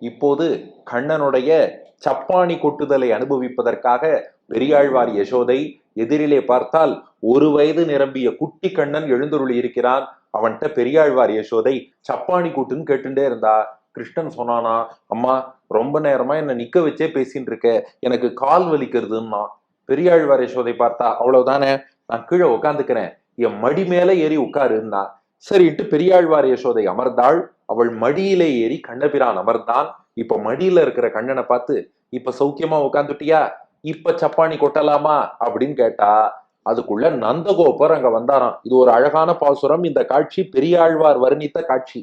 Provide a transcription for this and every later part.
இப்போது கண்ணனுடைய சப்பாணி கொட்டுதலை அனுபவிப்பதற்காக பெரியாழ்வார் யசோதை எதிரிலே பார்த்தால் 1 வயது நிரம்பிய குட்டி கண்ணன் எழுந்தருளி இருக்கிறான். அவன்கிட்ட பெரியாழ்வார் யசோதை சப்பாணி கூட்டுன்னு கேட்டுட்டே இருந்தா. கிருஷ்ணன் சொன்னானா, அம்மா ரொம்ப நேரமா என்ன நிக்க வச்சே பேசிட்டு இருக்க, எனக்கு கால் வலிக்கிறதுன்னா. பெரியாழ்வார் யசோதை பார்த்தா, அவ்வளவுதானே, நான் கீழே உட்காந்துக்கிறேன், என் மடி மேல ஏறி உட்காருன்னா. சரிட்டு பெரியாழ்வார் யசோதை அமர்ந்தாள். அவள் மடியிலே ஏறி கண்ணபிரான் அமர்ந்தான். இப்ப மடியில இருக்கிற கண்ணனை பார்த்து, இப்ப சௌக்கியமா உட்காந்துட்டியா, இப்ப சப்பாணி கொட்டலாமா அப்படின்னு கேட்டா. அதுக்குள்ள நந்தகோபர் அங்க வந்தாராம். இது ஒரு அழகான பாசுரம். இந்த காட்சி பெரியாழ்வார் வர்ணித்த காட்சி.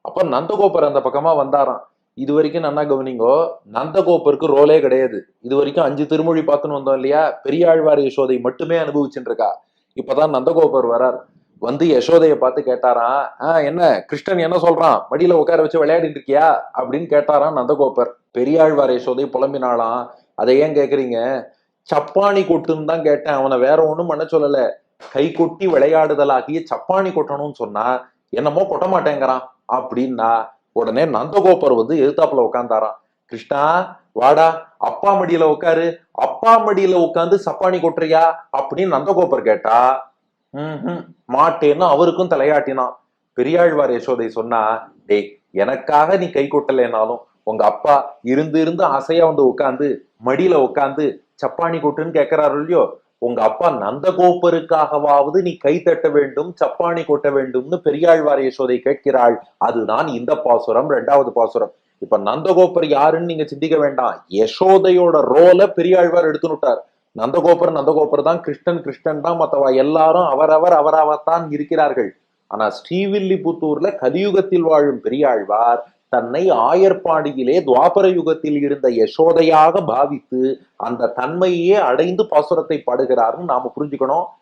அப்ப நந்தகோபர் அந்த பக்கமா வந்தாராம். இது வரைக்கும் நல்லா கவனிங்கோ, நந்தகோபருக்கு ரோலே கிடையாது. இது வரைக்கும் 5 திருமொழி பார்த்துன்னு வந்தோம் இல்லையா, பெரியாழ்வார் யசோதை மட்டுமே அனுபவிச்சுட்டு இருக்கா. இப்பதான் நந்தகோபர் வரார். வந்து யசோதைய பார்த்து கேட்டாராம், என்ன கிருஷ்ணன் என்ன சொல்றான், மடியில உட்கார வச்சு விளையாடிட்டு இருக்கியா அப்படின்னு கேட்டாராம் நந்தகோபர். பெரியாழ்வார் யசோதை புலம்பினாலாம், அதை ஏன் கேக்குறீங்க, சப்பாணி கொட்டுன்னு தான் கேட்டேன், அவனை வேற ஒண்ணும் பண்ண சொல்லல. கை கொட்டி விளையாடுதலாகிய சப்பாணி கொட்டணும்னு சொன்னா என்னமோ கொட்ட மாட்டேங்கிறான் அப்படின்னா. உடனே நந்தகோபர் வந்து எதிர்த்தாப்புல உட்கார்ந்தாராம். கிருஷ்ணா வாடா, அப்பா மடியில உட்காரு, அப்பா மடியில உட்காந்து சப்பானி கொட்டுறியா அப்படின்னு நந்தகோபர் கேட்டா. மாட்டேன்னு அவருக்கும் தலையாட்டினான். பெரியாழ்வார் யசோதை சொன்னா, டேய், எனக்காக நீ கை கொட்டலைனாலும் உங்க அப்பா இருந்து இருந்து ஆசையா வந்து உட்காந்து மடியில உட்காந்து சப்பானி கொட்டுன்னு கேட்கிறாரு இல்லையோ, உங்க அப்பா நந்தகோபருக்காகவாவது நீ கை தட்ட வேண்டும், சப்பானி கொட்ட வேண்டும்னு பெரியாழ்வார் யசோதை கேட்கிறாள். அதுதான் இந்த பாசுரம், 2வது பாசுரம். இப்ப நந்தகோபர் யாருன்னு நீங்க சிந்திக்க வேண்டாம், யசோதையோட ரோல பெரியாழ்வார் எடுத்துனுட்டார். நந்தகோபர் தான், கிருஷ்ணன் கிருஷ்ணன் தான், மத்தவா எல்லாரும் அவரவத்தான் இருக்கிறார்கள். ஆனா ஸ்ரீவில்லிபுத்தூர்ல கலியுகத்தில் வாழும் பெரியாழ்வார் தன்னை ஆயர்பாடியிலே துவாபர யுகத்தில் இருந்த யசோதையாக பாவித்து அந்த தன்மையே அடைந்து பாசுரத்தை பாடுகிறார்னு நாம புரிஞ்சுக்கணும்.